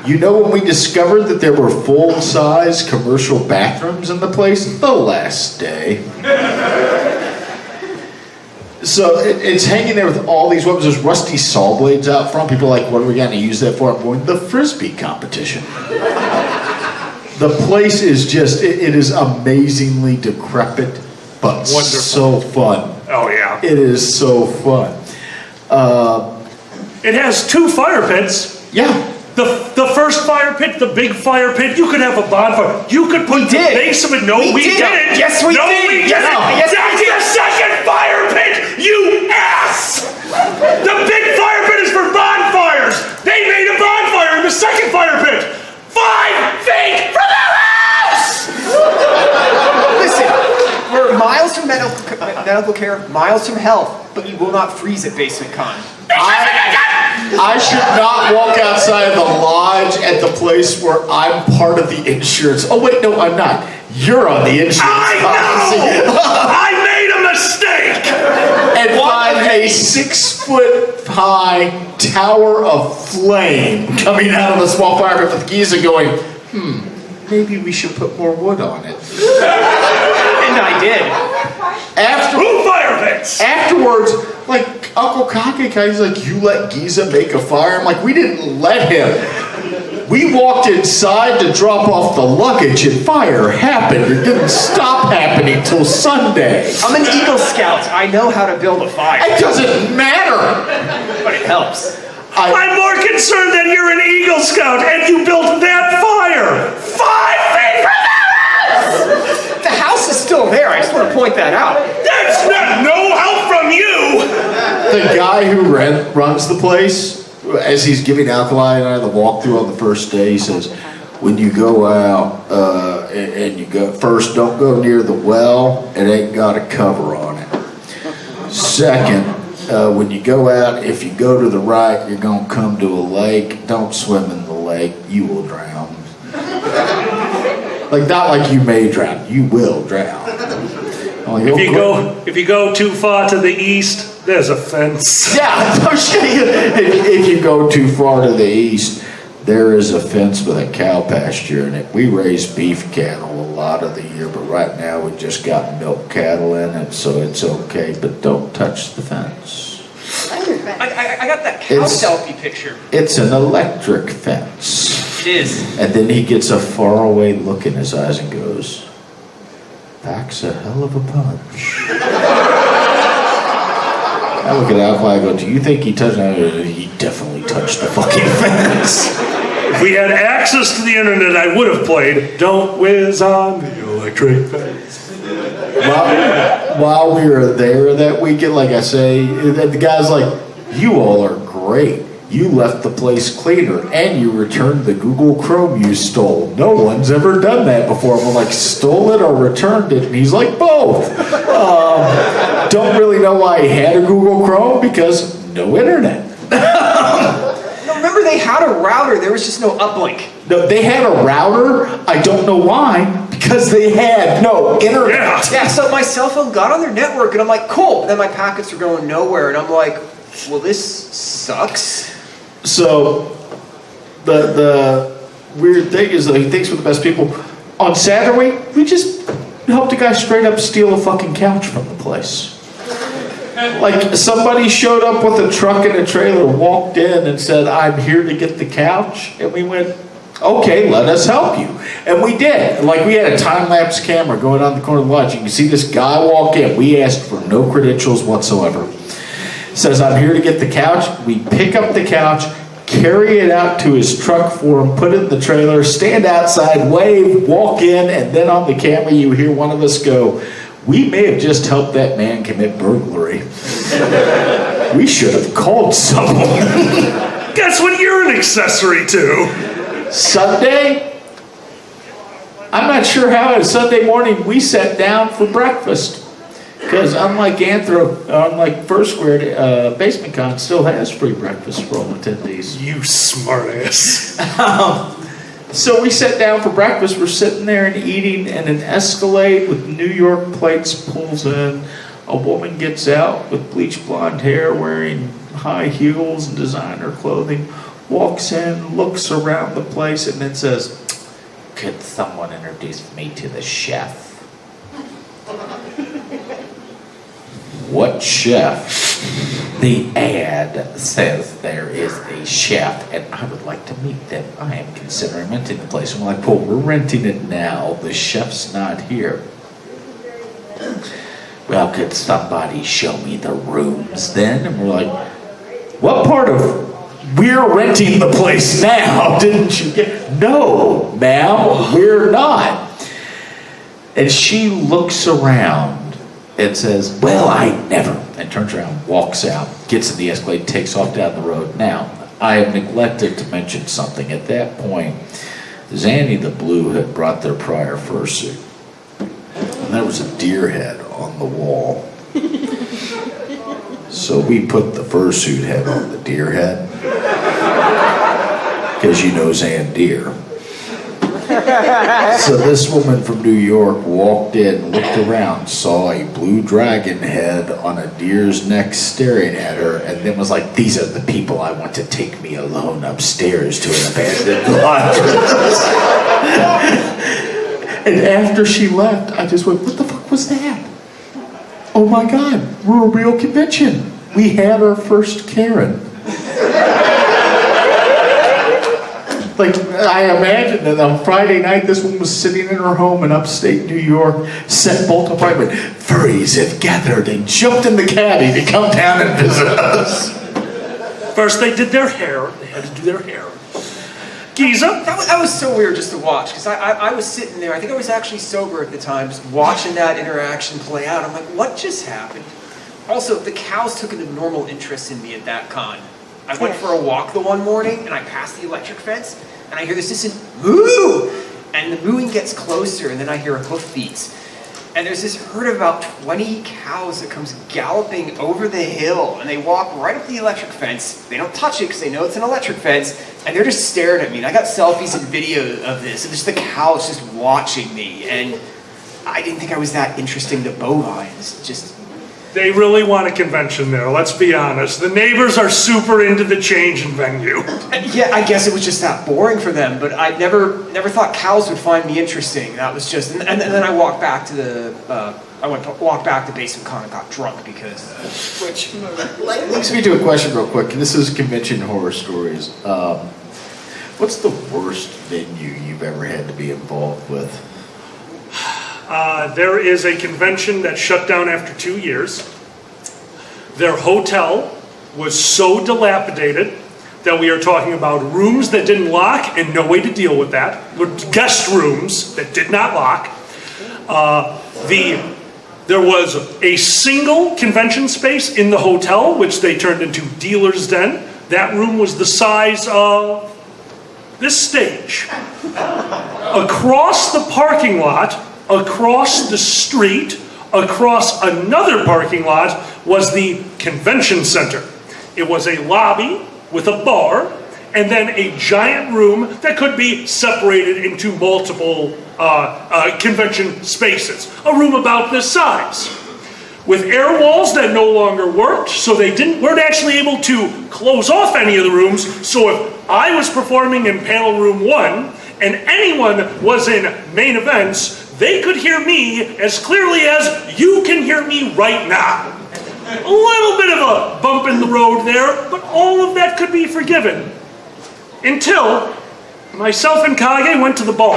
You know when we discovered that there were full-size commercial bathrooms in the place? The last day. So it's hanging there with all these weapons. There's rusty saw blades out front. People are like, what are we going to use that for? I'm going, the Frisbee competition. The place is just, it is amazingly decrepit, but wonderful. So fun. Oh, yeah. It is so fun. It has 2 fire pits. Yeah. The first fire pit, the big fire pit, you could have a bonfire. You could put the base of it. No, we didn't. Yes, we did. We didn't. That's the second fire pit, you ass! The big fire pit is for bonfires. They made a bonfire in the second fire pit. 5 feet from the house! Listen, we're miles from medical care, miles from health, but you will not freeze at Basement Con. I should not walk outside the lodge at the place where I'm part of the insurance. Oh, wait, no, I'm not. You're on the insurance policy. I made a mistake! And find a 6-foot-high tower of flame coming out of a small fire pit with Giza going, maybe we should put more wood on it. And I did. Who fire pits? Afterwards, Uncle Kakeka, he's like, you let Giza make a fire? I'm like, we didn't let him. We walked inside to drop off the luggage and fire happened. It didn't stop happening till Sunday. I'm an Eagle Scout. I know how to build a fire. It doesn't matter. But it helps. I'm more concerned that you're an Eagle Scout and you built that fire 5 feet from the house! The house is still there. I just want to point that out. That's not no help from you! The guy who runs the place, as he's giving Alkali and I the walkthrough on the first day, he says, when you go out and you go, first, don't go near the well. It ain't got a cover on it. Second, when you go out, if you go to the right, you're going to come to a lake. Don't swim in the lake. You will drown. Not like you may drown. You will drown. Like, if you go too far to the east, there's a fence. Yeah, if you go too far to the east, there is a fence with a cow pasture in it. We raise beef cattle a lot of the year, but right now we just got milk cattle in it, so it's okay, but don't touch the fence. I got that cow selfie picture. It's an electric fence. It is. And then he gets a faraway look in his eyes and goes, "Packs a hell of a punch." I look at AnthrOhio and go, "Do you think he touched it?" He definitely touched the fucking fence. If we had access to the internet, I would have played Don't Whiz on the Electric Fence. While we were there that weekend, like I say, the guy's like, "You all are great. You left the place cleaner, and you returned the Google Chrome you stole. No one's ever done that before." I'm like, "Stole it or returned it?" And he's like, "Both." Don't really know why he had a Google Chrome, because no internet. No, remember they had a router, there was just no uplink. No, they had a router. I don't know why, because they had no internet. Yeah, so my cell phone got on their network, and I'm like, cool. And then my packets are going nowhere, and I'm like, well, this sucks. So, the weird thing is that he thinks we're the best people. On Saturday, we just helped a guy straight up steal a fucking couch from the place. Like, somebody showed up with a truck and a trailer, walked in and said, "I'm here to get the couch." And we went, "Okay, let us help you." And we did. Like, we had a time-lapse camera going on the corner of the lodge. You can see this guy walk in. We asked for no credentials whatsoever. Says, "I'm here to get the couch." We pick up the couch, carry it out to his truck for him, put it in the trailer, stand outside, wave, walk in, and then on the camera you hear one of us go, "We may have just helped that man commit burglary. We should have called someone." Guess what you're an accessory to? Sunday, I'm not sure how, on Sunday morning we sat down for breakfast. Because unlike First Square, Basement Con still has free breakfast for all attendees. You smartass. So we sat down for breakfast. We're sitting there and eating, and an Escalade with New York plates pulls in. A woman gets out with bleach blonde hair, wearing high heels and designer clothing, walks in, looks around the place, and then says, "Could someone introduce me to the chef?" "What chef?" "The ad says there is a chef, and I would like to meet them. I am considering renting the place." I'm like, "Well, we're renting it now. The chef's not here." "Well, could somebody show me the rooms then?" And we're like, "What part of we're renting the place now didn't you get?" "No, ma'am, we're not." And she looks around and says, "Well, I never," and turns around, walks out, gets in the Escalade, takes off down the road. Now, I have neglected to mention something. At that point, Zanny the Blue had brought their prior fursuit. And there was a deer head on the wall. So we put the fursuit head on the deer head. Because you know Zan Deer. So this woman from New York walked in, looked around, saw a blue dragon head on a deer's neck staring at her, and then was like, "These are the people I want to take me alone upstairs to an abandoned laundress." And after she left, I just went, "What the fuck was that? Oh my God, we're a real convention. We had our first Karen." Like, I imagine that on Friday night, this one was sitting in her home in upstate New York, set bolt upright, but furries have gathered and jumped in the caddy to come down and visit us. First they did their hair. They had to do their hair. Giza? That was so weird just to watch, because I was sitting there, I think I was actually sober at the time, just watching that interaction play out. I'm like, what just happened? Also, the cows took an abnormal interest in me at that con. I went for a walk the one morning, and I passed the electric fence, and I hear this distant moo! And the mooing gets closer, and then I hear hoofbeats. And there's this herd of about 20 cows that comes galloping over the hill, and they walk right up to the electric fence. They don't touch it because they know it's an electric fence, and they're just staring at me. And I got selfies and video of this, and just the cows just watching me. And I didn't think I was that interesting to bovines. Just They really want a convention there, let's be honest. The neighbors are super into the change in venue. Yeah, I guess it was just that boring for them, but I never thought cows would find me interesting. That was just, and then I walked back to walked back to Basement Con and got drunk because, which Leads me to a question real quick, and this is convention horror stories. What's the worst venue you've ever had to be involved with? There is a convention that shut down after 2 years. Their hotel was so dilapidated that we are talking about rooms that didn't lock and no way to deal with that. Guest rooms that did not lock. There was a single convention space in the hotel, which they turned into dealer's den. That room was the size of this stage. Across the parking lot, across the street, across another parking lot was the convention center. It was a lobby with a bar and then a giant room that could be separated into multiple convention spaces. A room about this size. With air walls that no longer worked, so they weren't actually able to close off any of the rooms. So if I was performing in panel room 1 and anyone was in main events, they could hear me as clearly as you can hear me right now. A little bit of a bump in the road there, but all of that could be forgiven. Until myself and Kage went to the bar.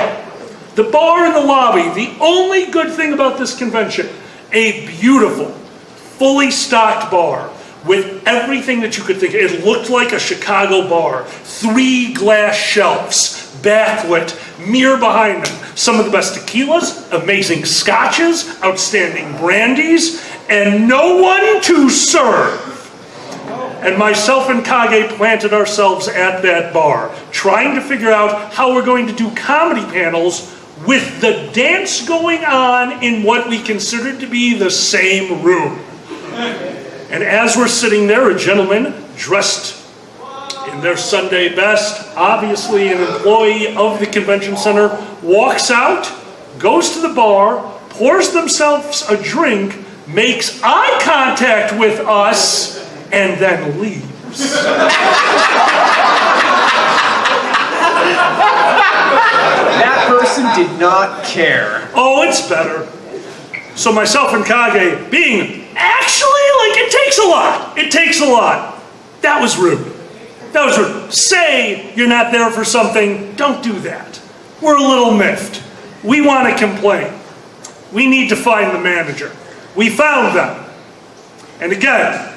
The bar in the lobby, the only good thing about this convention, a beautiful, fully stocked bar with everything that you could think of. It looked like a Chicago bar. 3 glass shelves, backlit, mirror behind them. Some of the best tequilas, amazing scotches, outstanding brandies, and no one to serve. And myself and Kage planted ourselves at that bar, trying to figure out how we're going to do comedy panels with the dance going on in what we considered to be the same room. And as we're sitting there, a gentleman dressed in their Sunday best, obviously an employee of the convention center, walks out, goes to the bar, pours themselves a drink, makes eye contact with us, and then leaves. that person did not care. Oh, it's better. So myself and Kage, being actually, like, it takes a lot. It takes a lot. That was rude. That was rude. Say you're not there for something, don't do that. We're a little miffed. We want to complain. We need to find the manager. We found them. And again,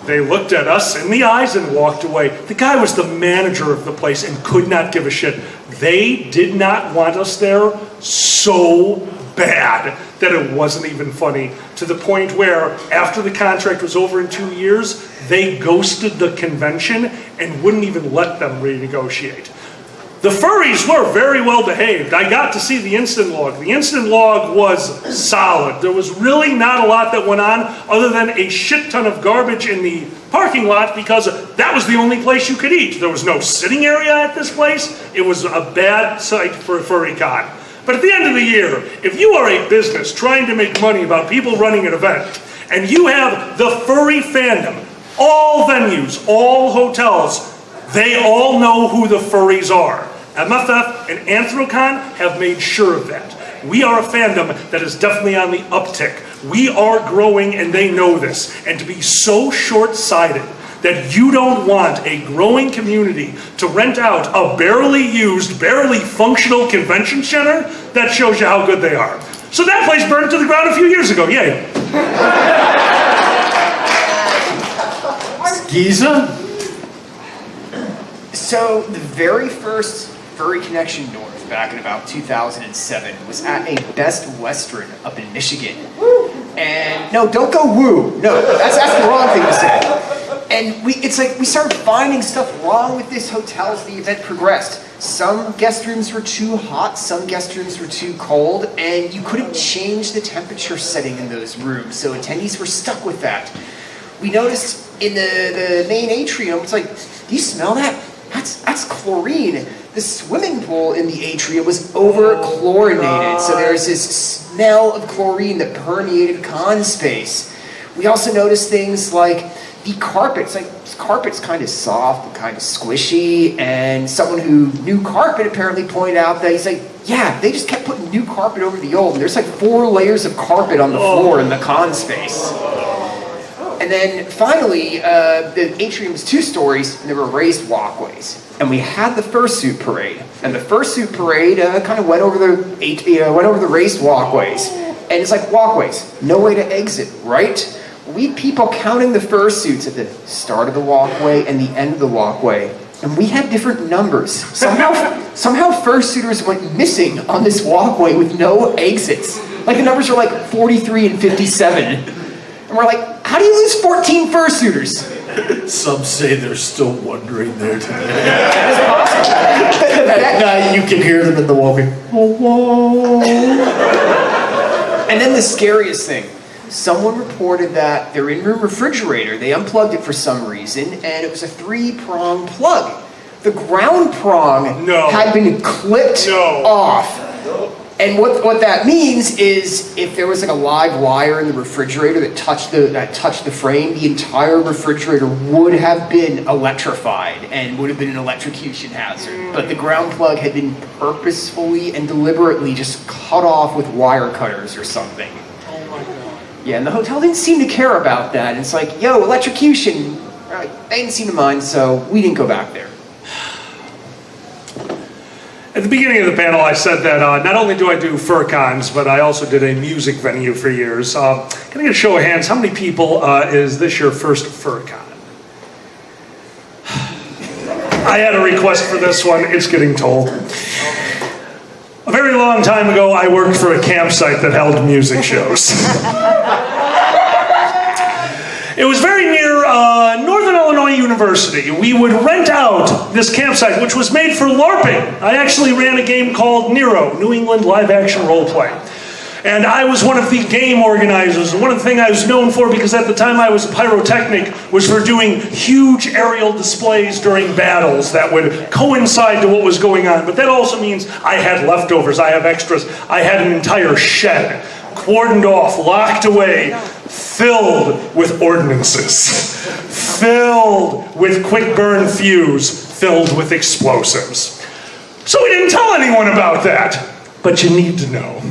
they looked at us in the eyes and walked away. The guy was the manager of the place and could not give a shit. They did not want us there so bad that it wasn't even funny, to the point where after the contract was over in 2 years, they ghosted the convention and wouldn't even let them renegotiate. The furries were very well behaved. I got to see the instant log. The instant log was solid. There was really not a lot that went on other than a shit ton of garbage in the parking lot because that was the only place you could eat. There was no sitting area at this place. It was a bad site for a furry con. But at the end of the year, if you are a business trying to make money about people running an event, and you have the furry fandom, all venues, all hotels, they all know who the furries are. MFF and AnthrOhio have made sure of that. We are a fandom that is definitely on the uptick. We are growing and they know this. And to be so short-sighted that you don't want a growing community to rent out a barely used, barely functional convention center, that shows you how good they are. So that place burned to the ground a few years ago, yay. Giza? So the very first Furry Connection North, back in about 2007, was at a Best Western up in Michigan. And no, don't go woo. No, that's the wrong thing to say. And we started finding stuff wrong with this hotel as the event progressed. Some guest rooms were too hot, some guest rooms were too cold, and you couldn't change the temperature setting in those rooms, so attendees were stuck with that. We noticed in the main atrium, it's like, do you smell that? That's chlorine. The swimming pool in the atrium was over-chlorinated, so there's this smell of chlorine that permeated con space. We also noticed things like the carpets. Like, this carpet's kind of soft and kind of squishy, and someone who knew carpet apparently pointed out that he's like, yeah, they just kept putting new carpet over the old, and there's like 4 layers of carpet on the floor in the con space. And then finally, the atrium was 2 stories, and there were raised walkways. And we had the Fursuit Parade, and the Fursuit Parade kind of went over the raised walkways. And it's like walkways, no way to exit, right? We had people counting the fursuits at the start of the walkway and the end of the walkway, and we had different numbers. Somehow fursuiters went missing on this walkway with no exits. Like the numbers were like 43 and 57. And we're like, how do you lose 14 fursuiters? Some say they're still wandering there today. That is possible. At night, you can hear them in the walkway. And then the scariest thing. Someone reported that their in-room refrigerator, they unplugged it for some reason, and it was a 3-prong plug. The ground prong had been clipped off. And what that means is if there was like a live wire in the refrigerator that touched the frame, the entire refrigerator would have been electrified and would have been an electrocution hazard. But the ground plug had been purposefully and deliberately just cut off with wire cutters or something. Oh my God. Yeah, and the hotel didn't seem to care about that. It's like, yo, electrocution. They didn't seem to mind, so we didn't go back there. At the beginning of the panel, I said that not only do I do fur cons, but I also did a music venue for years. Can I get a show of hands? How many people is this your first fur con? I had a request for this one. It's getting told. A very long time ago, I worked for a campsite that held music shows. It was very near Northern Illinois University. We would rent out this campsite, which was made for LARPing. I actually ran a game called Nero, New England Live Action Role Play. And I was one of the game organizers. One of the things I was known for, because at the time I was a pyrotechnic, was for doing huge aerial displays during battles that would coincide to what was going on. But that also means I had leftovers, I have extras. I had an entire shed, cordoned off, locked away, filled with ordnances, filled with quick burn fuse, filled with explosives. So we didn't tell anyone about that. But you need to know.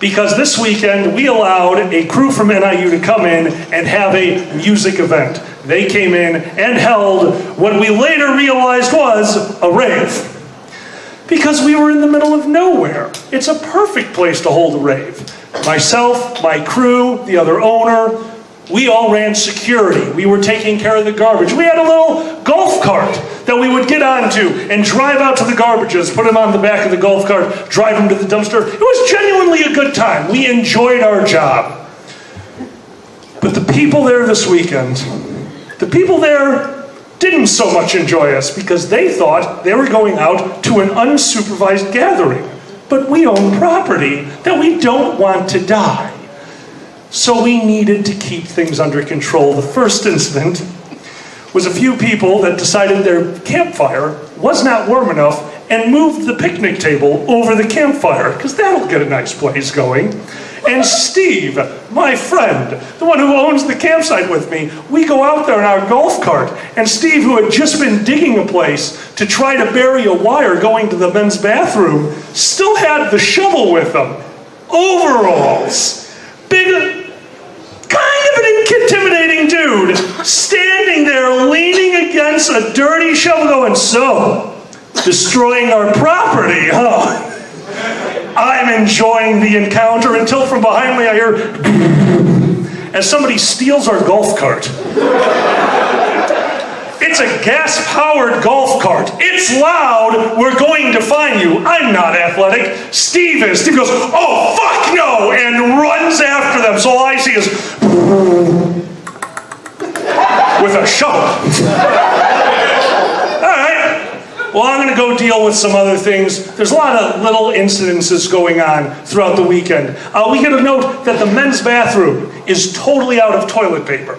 Because this weekend, we allowed a crew from NIU to come in and have a music event. They came in and held what we later realized was a rave. Because we were in the middle of nowhere. It's a perfect place to hold a rave. Myself, my crew, the other owner, we all ran security. We were taking care of the garbage. We had a little golf cart that we would get onto and drive out to the garbages, put them on the back of the golf cart, drive them to the dumpster. It was genuinely a good time. We enjoyed our job. But the people there this weekend, the people there didn't so much enjoy us because they thought they were going out to an unsupervised gathering. But we own property that we don't want to die. So we needed to keep things under control. The first incident was a few people that decided their campfire was not warm enough and moved the picnic table over the campfire, because that'll get a nice blaze going. And Steve, my friend, the one who owns the campsite with me, we go out there in our golf cart, and Steve, who had just been digging a place to try to bury a wire going to the men's bathroom, still had the shovel with him. Overalls. Big, kind of an intimidating dude, standing there leaning against a dirty shovel going, so, destroying our property, huh? I'm enjoying the encounter until from behind me I hear as somebody steals our golf cart. It's a gas-powered golf cart. It's loud. We're going to find you. I'm not athletic. Steve is. Steve goes, oh, fuck no, and runs after them. So all I see is with a shovel. All right. Well, I'm going to go deal with some other things. There's a lot of little incidences going on throughout the weekend. We get a note that the men's bathroom is totally out of toilet paper.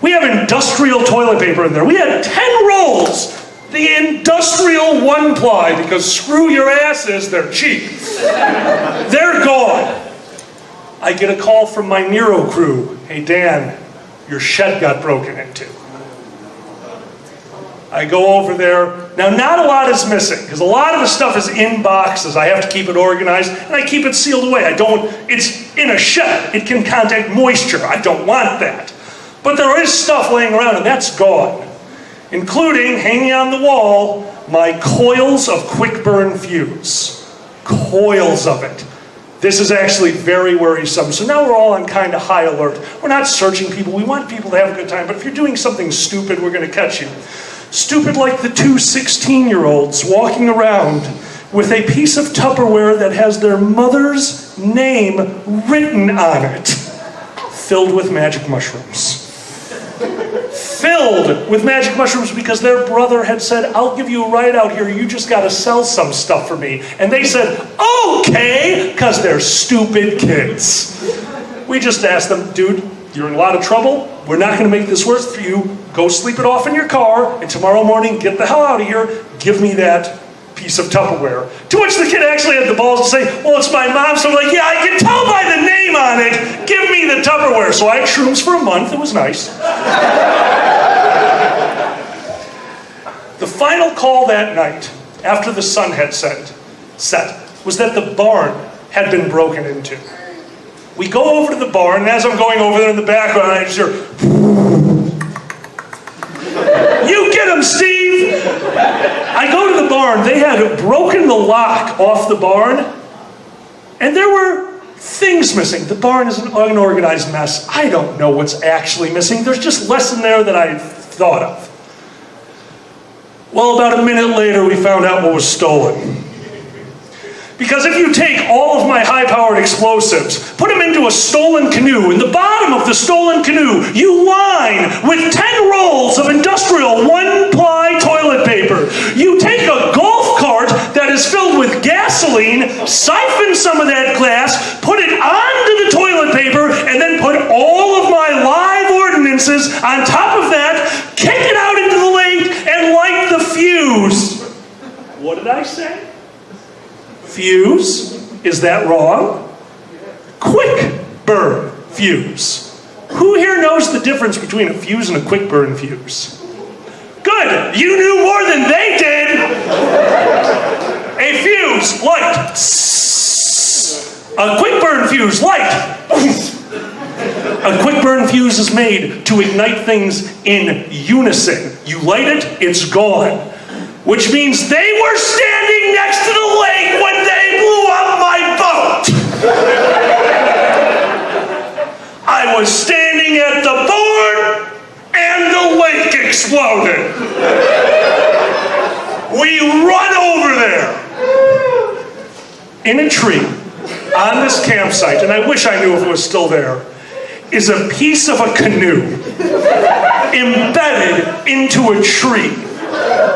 We have industrial toilet paper in there. We had 10 rolls, the industrial one-ply, because screw your asses, they're cheap. They're gone. I get a call from my Nero crew. Hey, Dan, your shed got broken into. I go over there. Now, not a lot is missing, because a lot of the stuff is in boxes. I have to keep it organized, and I keep it sealed away. It's in a shed. It can contact moisture. I don't want that. But there is stuff laying around, and that's gone. Including, hanging on the wall, my coils of quick burn fuse. Coils of it. This is actually very worrisome. So now we're all on kind of high alert. We're not searching people. We want people to have a good time. But if you're doing something stupid, we're going to catch you. Stupid like the two 16-year-olds walking around with a piece of Tupperware that has their mother's name written on it. Filled with magic mushrooms. Filled with magic mushrooms because their brother had said, I'll give you a ride out here, you just gotta sell some stuff for me. And they said, okay, because they're stupid kids. We just asked them, dude, you're in a lot of trouble, we're not gonna make this worse for you, go sleep it off in your car, and tomorrow morning, get the hell out of here, give me that piece of Tupperware. To which the kid actually had the balls to say, well, it's my mom. So I'm like, yeah, I can tell by the name on it. Give me the Tupperware. So I had shrooms for a month. It was nice. The final call that night, after the sun had set, was that the barn had been broken into. We go over to the barn, and as I'm going over there in the background, I just hear, you get him, Steve! I go to the barn. They had broken the lock off the barn, and there were things missing. The barn is an unorganized mess. I don't know what's actually missing. There's just less in there than I thought of. Well, about a minute later, we found out what was stolen. Because if you take all of my high-powered explosives, put them into a stolen canoe, in the bottom of the stolen canoe, you line with 10 rolls of industrial one-ply toilet paper. You take a golf cart that is filled with gasoline, siphon some of that glass, put it onto the toilet paper, and then put all of my live ordinances on top of that, kick it out into the lake, and light the fuse. What did I say? Fuse? Is that wrong? Quick burn fuse. Who here knows the difference between a fuse and a quick burn fuse? Good! You knew more than they did! A fuse, light. A quick burn fuse, light. A quick burn fuse is made to ignite things in unison. You light it, it's gone. Which means they were standing next to the lake when they blew up my boat. I was standing at the barn and the lake exploded. We run over there. In a tree on this campsite, and I wish I knew if it was still there, is a piece of a canoe embedded into a tree.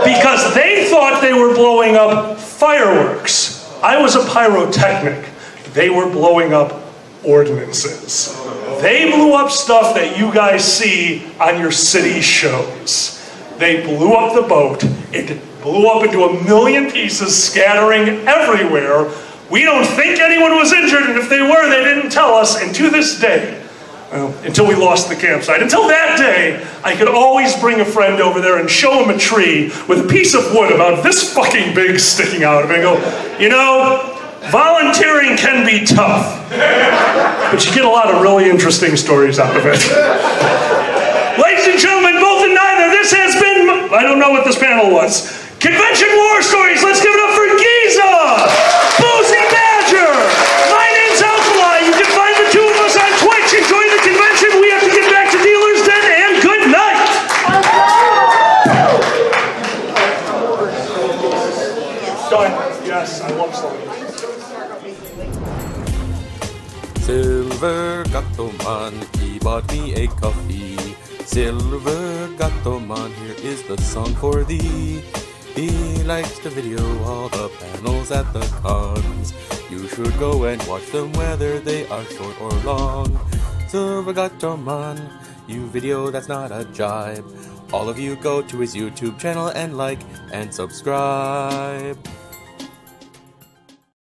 Because they thought they were blowing up fireworks. I was a pyrotechnic. They were blowing up ordinances. They blew up stuff that you guys see on your city shows. They blew up the boat. It blew up into 1,000,000 pieces, scattering everywhere. We don't think anyone was injured, and if they were, they didn't tell us. And to this day, until we lost the campsite. Until that day, I could always bring a friend over there and show him a tree with a piece of wood about this fucking big sticking out of it and go, you know, volunteering can be tough, but you get a lot of really interesting stories out of it. Ladies and gentlemen, both and neither, this has been, I don't know what this panel was, Convention War Stories. Let's give it up for Giza, Boozy Badger. My name's AnthrOhio. You can find the two of us on Twitch. Enjoy the convention. We have to get back to Dealer's Den, and good night. Done. Yes, I love songs. Silver Gatoman, he bought me a coffee. Silver Gatoman, here is the song for thee. He likes to video all the panels at the cons. You should go and watch them whether they are short or long. Silver Gatoman, you video that's not a jibe. All of you go to his YouTube channel and like and subscribe.